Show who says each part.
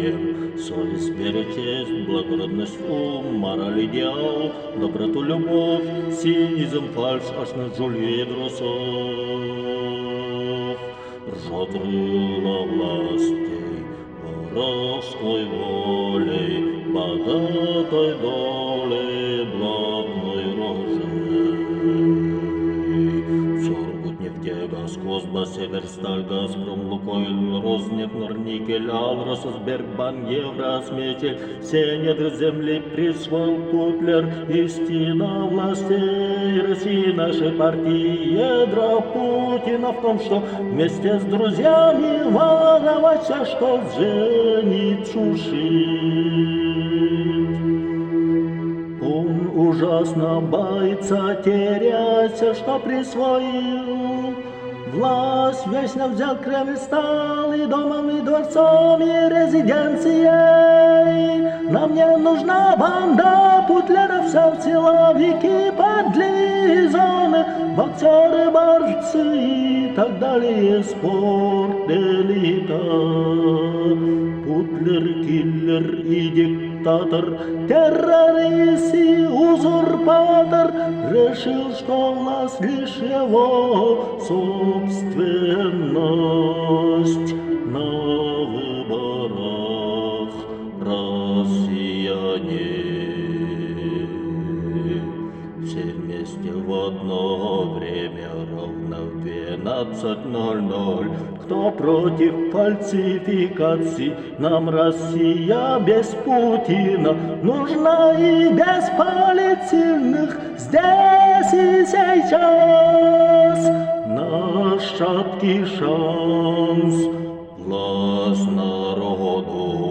Speaker 1: всем. Совесть, вера, честь, благородность, ум, мораль, идеал, доброту, любовь, цинизм, фальшь, аж на Джулию и трусов. Ржет рыло властей, воровской волей, богатой долей, блатной рожей. Сургут, нефтегаз, Косба, Северсталь, Газпром, Лукойл, Роснефть, Норникель, Алрос, Сбербанк, Евросметель, все недр земли присвоил Путлер. Истина властей России, нашей партии, ядра Путина в том, что вместе с друзьями воровать все, что женит, шушит. Он ужасно боится терять все, что присвоил. Власть вечно взял, Кремль стал и домом, и дворцом, и резиденцией. Нам не нужна банда путлеров, силовики, подлизаны, боксеры, борцы и так далее, спорт, элита. Путлер, киллер и диктатор, террорист и узурпатор, решил, что власть лишь его собственность. На выборах россияне все вместе в одно время ровно в 12:00. Кто против фальсификаций? Нам Россия без Путина нужна и без политильных здесь и сейчас. Наш шаткий шанс, власть народу.